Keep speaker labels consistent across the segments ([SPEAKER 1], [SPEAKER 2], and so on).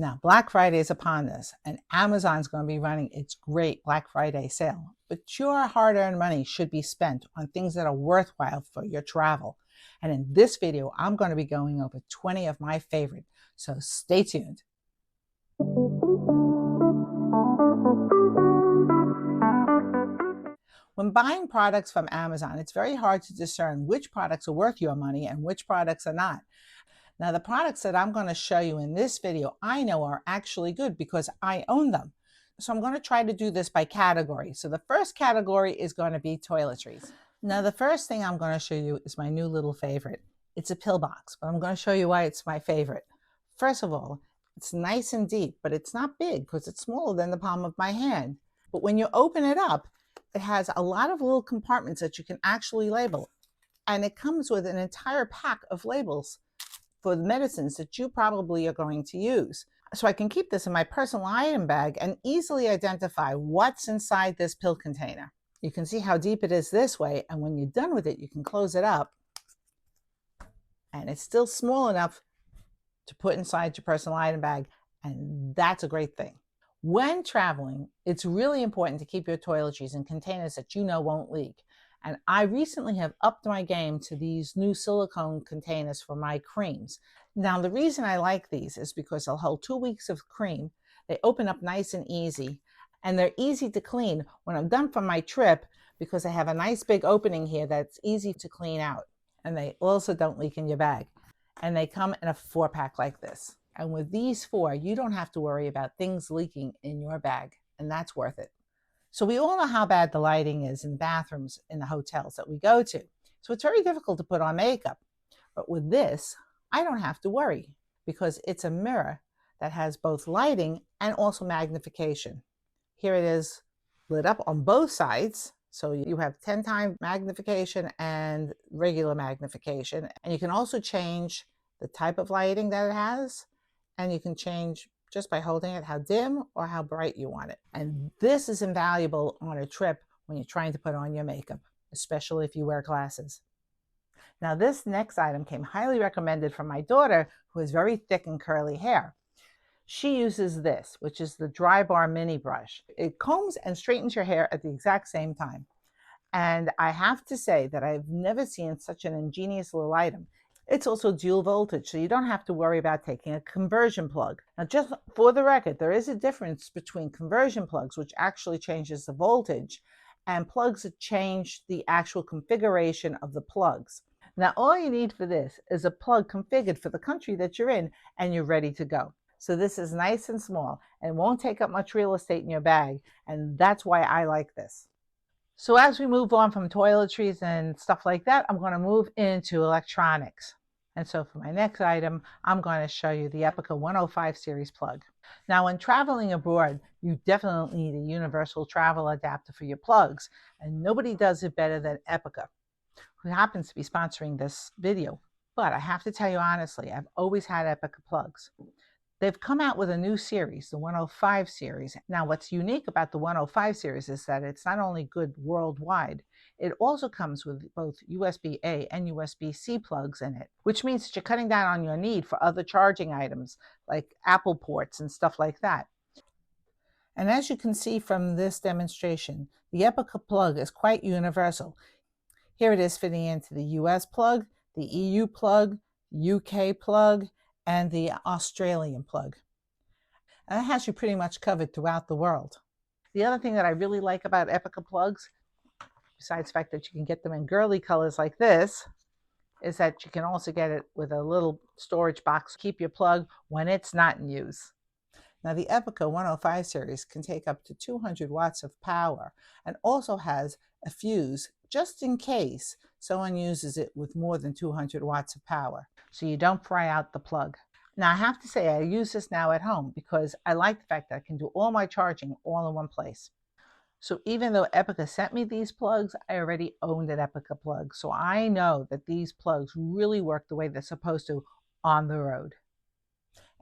[SPEAKER 1] Now, Black Friday is upon us, and Amazon's going to be running its great Black Friday sale. But your hard-earned money should be spent on things that are worthwhile for your travel. And in this video, I'm going to be going over 20 of my favorite, so stay tuned. When buying products from Amazon, it's very hard to discern which products are worth your money and which products are not. Now, the products that I'm going to show you in this video, I know are actually good because I own them. So I'm going to try to do this by category. So the first category is going to be toiletries. Now, the first thing I'm going to show you is my new little favorite. It's a pill box, but I'm going to show you why it's my favorite. First of all, it's nice and deep, but it's not big because it's smaller than the palm of my hand. But when you open it up, it has a lot of little compartments that you can actually label. And it comes with an entire pack of labels for the medicines that you probably are going to use. So I can keep this in my personal item bag and easily identify what's inside this pill container. You can see how deep it is this way, and when you're done with it, you can close it up, and it's still small enough to put inside your personal item bag, and that's a great thing. When traveling, it's really important to keep your toiletries in containers that you know won't leak. And I recently have upped my game to these new silicone containers for my creams. Now, the reason I like these is because they'll hold 2 weeks of cream. They open up nice and easy, and they're easy to clean when I'm done from my trip because they have a nice big opening here that's easy to clean out. And they also don't leak in your bag. And they come in a 4-pack like this. And with these 4, you don't have to worry about things leaking in your bag, and that's worth it. So we all know how bad the lighting is in bathrooms in the hotels that we go to. So it's very difficult to put on makeup. But with this, I don't have to worry because it's a mirror that has both lighting and also magnification. Here it is lit up on both sides. So you have 10 times magnification and regular magnification. And you can also change the type of lighting that it has. And you can change just by holding it how dim or how bright you want it. And this is invaluable on a trip when you're trying to put on your makeup, especially if you wear glasses. Now, this next item came highly recommended from my daughter, who has very thick and curly hair. She uses this, which is the Drybar mini brush. It combs and straightens your hair at the exact same time. And I have to say that I've never seen such an ingenious little item. It's also dual voltage, so you don't have to worry about taking a conversion plug. Now, just for the record, there is a difference between conversion plugs, which actually changes the voltage, and plugs that change the actual configuration of the plugs. Now, all you need for this is a plug configured for the country that you're in, and you're ready to go. So this is nice and small, and won't take up much real estate in your bag, and that's why I like this. So as we move on from toiletries and stuff like that, I'm going to move into electronics. And so for my next item, I'm going to show you the Epicka 105 series plug. Now, when traveling abroad, you definitely need a universal travel adapter for your plugs, and nobody does it better than Epicka, who happens to be sponsoring this video. But I have to tell you honestly, I've always had Epicka plugs. They've come out with a new series, the 105 series. Now, what's unique about the 105 series is that it's not only good worldwide, it also comes with both USB-A and USB-C plugs in it, which means that you're cutting down on your need for other charging items like Apple ports and stuff like that. And as you can see from this demonstration, the Epicka plug is quite universal. Here it is fitting into the US plug, the EU plug, UK plug, and the Australian plug. And that has you pretty much covered throughout the world. The other thing that I really like about Epicka plugs, besides the fact that you can get them in girly colors like this, is that you can also get it with a little storage box to keep your plug when it's not in use. Now, the Epicka 105 series can take up to 200 watts of power and also has a fuse just in case someone uses it with more than 200 watts of power, so you don't fry out the plug. Now, I have to say I use this now at home because I like the fact that I can do all my charging all in one place. So even though Epicka sent me these plugs, I already owned an Epicka plug. So I know that these plugs really work the way they're supposed to on the road.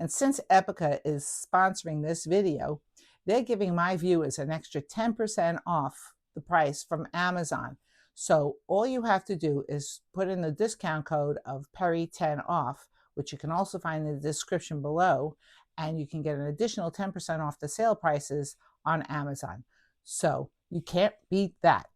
[SPEAKER 1] And since Epicka is sponsoring this video, they're giving my viewers an extra 10% off the price from Amazon. So all you have to do is put in the discount code of Perry10 off, which you can also find in the description below, and you can get an additional 10% off the sale prices on Amazon. So you can't beat that.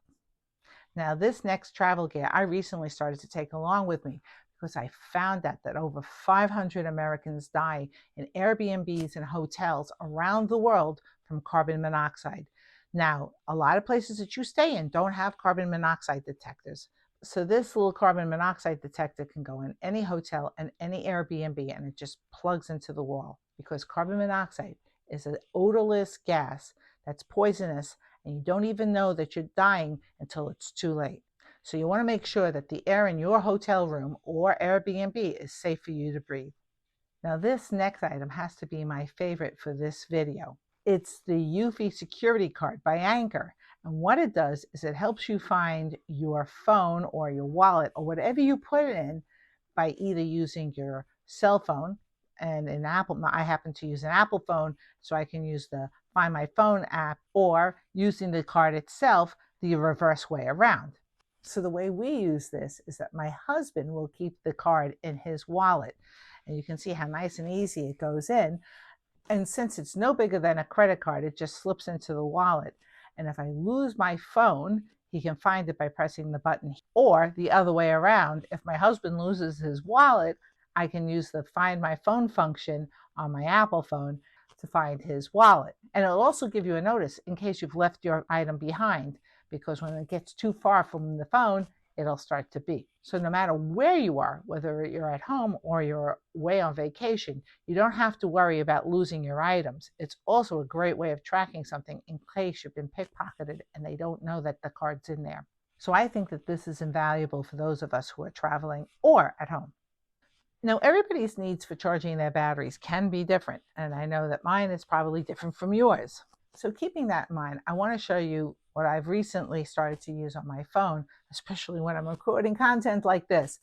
[SPEAKER 1] Now, this next travel gear I recently started to take along with me because I found out that over 500 Americans die in Airbnbs and hotels around the world from carbon monoxide. Now, a lot of places that you stay in don't have carbon monoxide detectors. So this little carbon monoxide detector can go in any hotel and any Airbnb, and it just plugs into the wall, because carbon monoxide is an odorless gas that's poisonous, and you don't even know that you're dying until it's too late. So you want to make sure that the air in your hotel room or Airbnb is safe for you to breathe. Now, this next item has to be my favorite for this video. It's the eufy security card by Anker. And what it does is it helps you find your phone or your wallet or whatever you put it in by either using your cell phone, and in Apple, I happen to use an Apple phone, so I can use the Find My Phone app, or using the card itself the reverse way around. So the way we use this is that my husband will keep the card in his wallet, and you can see how nice and easy it goes in. And since it's no bigger than a credit card, it just slips into the wallet. And if I lose my phone, he can find it by pressing the button. Or the other way around, if my husband loses his wallet, I can use the Find My Phone function on my Apple phone to find his wallet. And it'll also give you a notice in case you've left your item behind, because when it gets too far from the phone, it'll start to beep. So no matter where you are, whether you're at home or you're away on vacation, you don't have to worry about losing your items. It's also a great way of tracking something in case you've been pickpocketed and they don't know that the card's in there. So I think that this is invaluable for those of us who are traveling or at home. Now, everybody's needs for charging their batteries can be different, and I know that mine is probably different from yours. So keeping that in mind, I want to show you what I've recently started to use on my phone, especially when I'm recording content like this,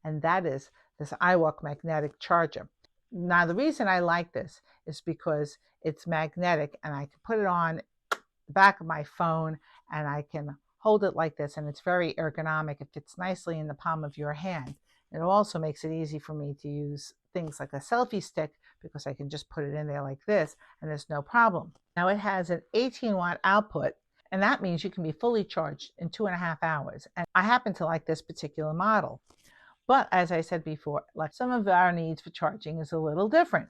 [SPEAKER 1] and that is this iWALK magnetic charger. Now, the reason I like this is because it's magnetic, and I can put it on the back of my phone, and I can hold it like this, and it's very ergonomic. It fits nicely in the palm of your hand. It also makes it easy for me to use things like a selfie stick, because I can just put it in there like this and there's no problem. Now, it has an 18-watt output, and that means you can be fully charged in 2.5 hours. And I happen to like this particular model. But as I said before, like some of our needs for charging is a little different.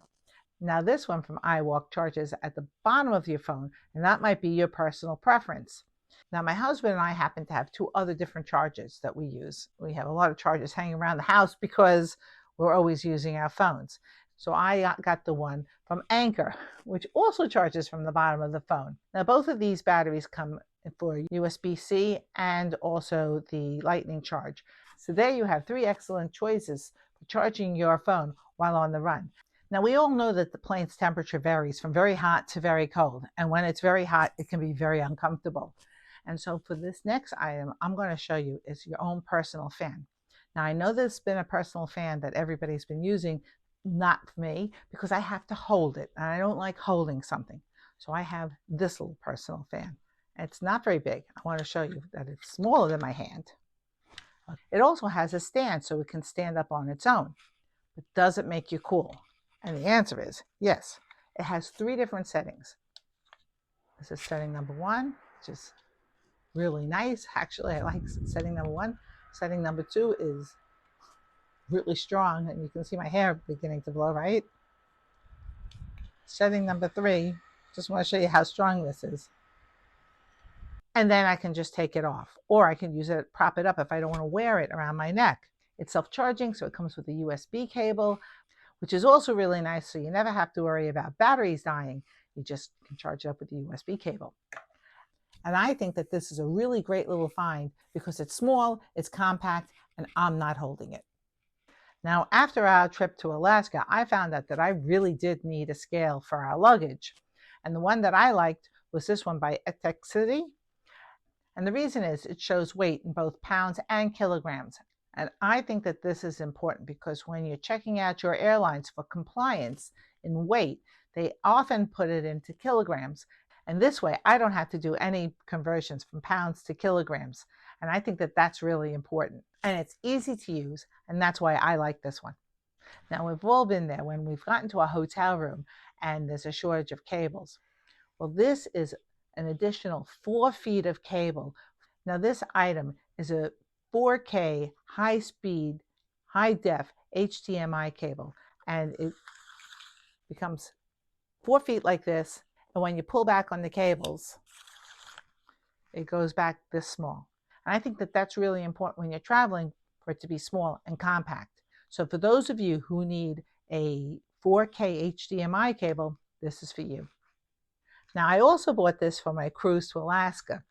[SPEAKER 1] Now, this one from iWALK charges at the bottom of your phone, and that might be your personal preference. Now, my husband and I happen to have 2 other different chargers that we use. We have a lot of chargers hanging around the house because we're always using our phones. So I got the one from Anker, which also charges from the bottom of the phone. Now, both of these batteries come for USB-C and also the lightning charge. So there you have 3 excellent choices for charging your phone while on the run. Now, we all know that the plane's temperature varies from very hot to very cold. And when it's very hot, it can be very uncomfortable. And so for this next item, I'm going to show you is your own personal fan. Now, I know there's been a personal fan that everybody's been using, not for me, because I have to hold it, and I don't like holding something. So I have this little personal fan. It's not very big. I want to show you that it's smaller than my hand. It also has a stand, so it can stand up on its own. But does it make you cool? And the answer is yes. It has 3 different settings. This is setting number 1, which is really nice. Actually, I like setting number 1. Setting number 2 is really strong, and you can see my hair beginning to blow, right? Setting number 3, just want to show you how strong this is. And then I can just take it off, or I can use it, prop it up if I don't want to wear it around my neck. It's self-charging, so it comes with a USB cable, which is also really nice, so you never have to worry about batteries dying. You just can charge it up with the USB cable. And I think that this is a really great little find because it's small, it's compact, and I'm not holding it. Now, after our trip to Alaska, I found out that I really did need a scale for our luggage. And the one that I liked was this one by Etekcity. And the reason is it shows weight in both pounds and kilograms. And I think that this is important because when you're checking out your airlines for compliance in weight, they often put it into kilograms. And this way, I don't have to do any conversions from pounds to kilograms. And I think that that's really important. And it's easy to use, and that's why I like this one. Now, we've all been there when we've gotten to a hotel room and there's a shortage of cables. Well, this is an additional 4 feet of cable. Now, this item is a 4K high-speed, high-def HDMI cable, and it becomes 4 feet like this, and when you pull back on the cables, it goes back this small. And I think that that's really important when you're traveling, for it to be small and compact. So for those of you who need a 4K HDMI cable, this is for you. Now, I also bought this for my cruise to Alaska.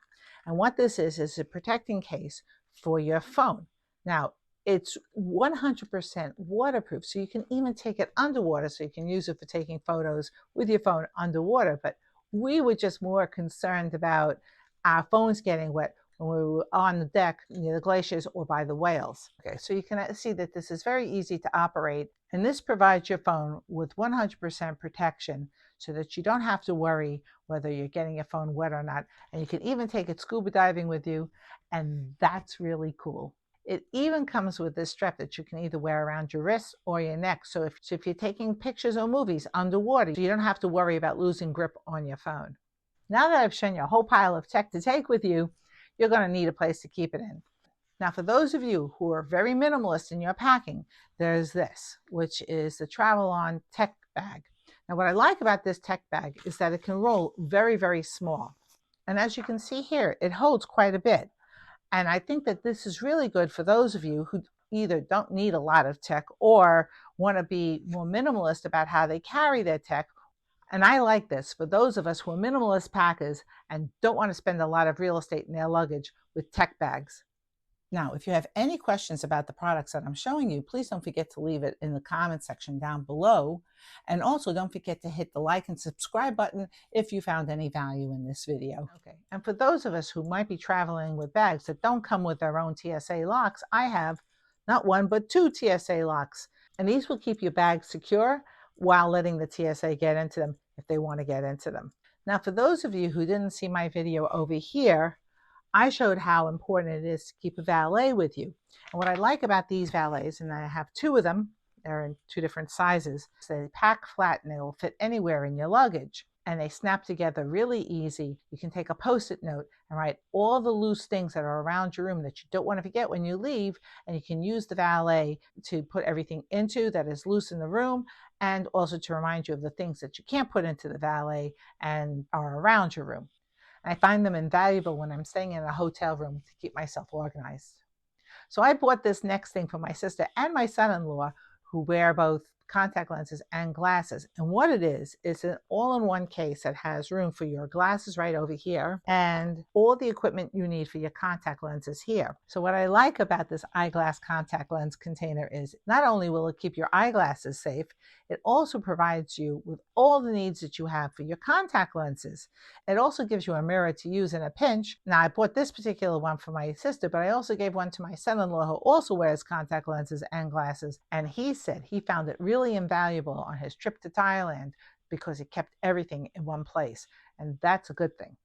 [SPEAKER 1] And what this is a protecting case for your phone. Now, it's 100% waterproof, so you can even take it underwater, so you can use it for taking photos with your phone underwater. But we were just more concerned about our phones getting wet when we were on the deck near the glaciers or by the whales. Okay, so you can see that this is very easy to operate, and this provides your phone with 100% protection so that you don't have to worry whether you're getting your phone wet or not. And you can even take it scuba diving with you, and that's really cool. It even comes with this strap that you can either wear around your wrist or your neck. So if you're taking pictures or movies underwater, you don't have to worry about losing grip on your phone. Now that I've shown you a whole pile of tech to take with you, you're going to need a place to keep it in. Now, for those of you who are very minimalist in your packing, there's this, which is the Travelon Tech Bag. Now, what I like about this tech bag is that it can roll very, very small. And as you can see here, it holds quite a bit. And I think that this is really good for those of you who either don't need a lot of tech or want to be more minimalist about how they carry their tech. And I like this for those of us who are minimalist packers and don't want to spend a lot of real estate in their luggage with tech bags. Now, if you have any questions about the products that I'm showing you, please don't forget to leave it in the comment section down below. And also don't forget to hit the like and subscribe button if you found any value in this video. Okay. And for those of us who might be traveling with bags that don't come with their own TSA locks, I have not one, but 2 TSA locks. And these will keep your bags secure while letting the TSA get into them if they want to get into them. Now, for those of you who didn't see my video over here, I showed how important it is to keep a valet with you. And what I like about these valets, and I have 2 of them, they're in 2 different sizes, so they pack flat and they will fit anywhere in your luggage. And they snap together really easy. You can take a Post-it note and write all the loose things that are around your room that you don't want to forget when you leave, and you can use the valet to put everything into that is loose in the room, and also to remind you of the things that you can't put into the valet and are around your room. I find them invaluable when I'm staying in a hotel room to keep myself organized. So I bought this next thing for my sister and my son-in-law, who wear both contact lenses and glasses. And what it is an all-in-one case that has room for your glasses right over here and all the equipment you need for your contact lenses here. So what I like about this eyeglass contact lens container is not only will it keep your eyeglasses safe, it also provides you with all the needs that you have for your contact lenses. It also gives you a mirror to use in a pinch. Now, I bought this particular one for my sister, but I also gave one to my son-in-law, who also wears contact lenses and glasses. And he said he found it really invaluable on his trip to Thailand because it kept everything in one place. And that's a good thing.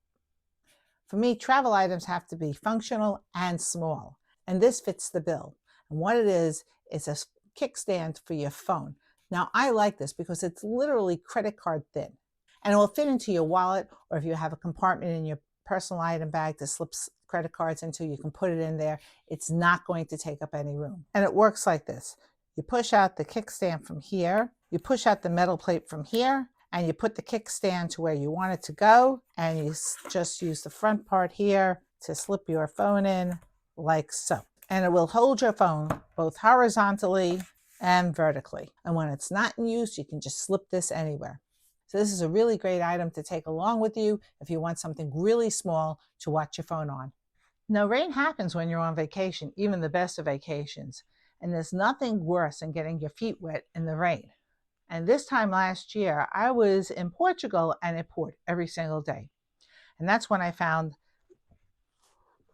[SPEAKER 1] For me, travel items have to be functional and small. And this fits the bill. And what it is a kickstand for your phone. Now, I like this because it's literally credit card thin, and it will fit into your wallet, or if you have a compartment in your personal item bag to slip credit cards into, you can put it in there. It's not going to take up any room. And it works like this. You push out the kickstand from here, you push out the metal plate from here, and you put the kickstand to where you want it to go, and you just use the front part here to slip your phone in like so. And it will hold your phone both horizontally and vertically. And when it's not in use, you can just slip this anywhere. So this is a really great item to take along with you if you want something really small to watch your phone on. Now, rain happens when you're on vacation, even the best of vacations. And there's nothing worse than getting your feet wet in the rain. And this time last year, I was in Portugal and it poured every single day. And that's when I found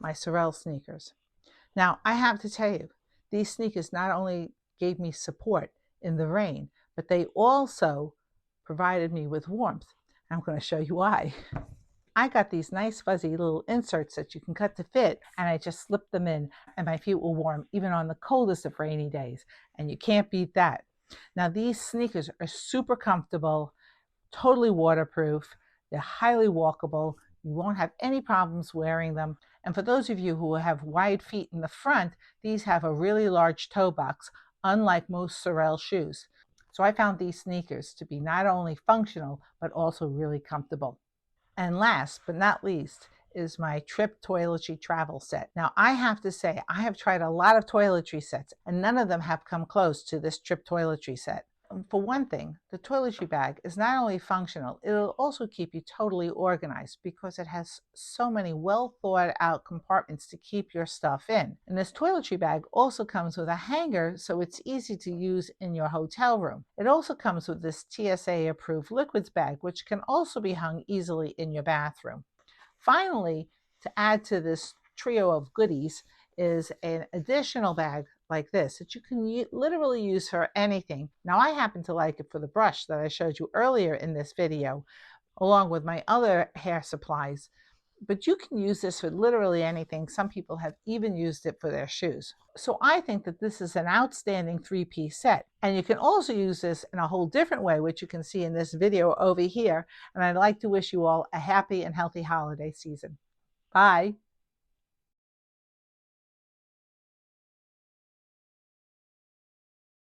[SPEAKER 1] my Sorel sneakers. Now, I have to tell you, these sneakers not only gave me support in the rain, but they also provided me with warmth. I'm going to show you why. I got these nice fuzzy little inserts that you can cut to fit, and I just slipped them in, and my feet were warm even on the coldest of rainy days, and you can't beat that. Now these sneakers are super comfortable, totally waterproof, they're highly walkable, you won't have any problems wearing them. And for those of you who have wide feet in the front, these have a really large toe box, unlike most Sorel shoes. So I found these sneakers to be not only functional, but also really comfortable. And last but not least is my Trip Toiletry Travel Set. Now I have to say, I have tried a lot of toiletry sets and none of them have come close to this Trip Toiletry Set. For one thing, the toiletry bag is not only functional, it'll also keep you totally organized because it has so many well thought out compartments to keep your stuff in. And this toiletry bag also comes with a hanger, so it's easy to use in your hotel room. It also comes with this TSA approved liquids bag, which can also be hung easily in your bathroom. Finally, to add to this trio of goodies is an additional bag like this that you can literally use for anything. Now I happen to like it for the brush that I showed you earlier in this video, along with my other hair supplies. But you can use this for literally anything. Some people have even used it for their shoes. So I think that this is an outstanding three-piece set. And you can also use this in a whole different way, which you can see in this video over here. And I'd like to wish you all a happy and healthy holiday season. Bye.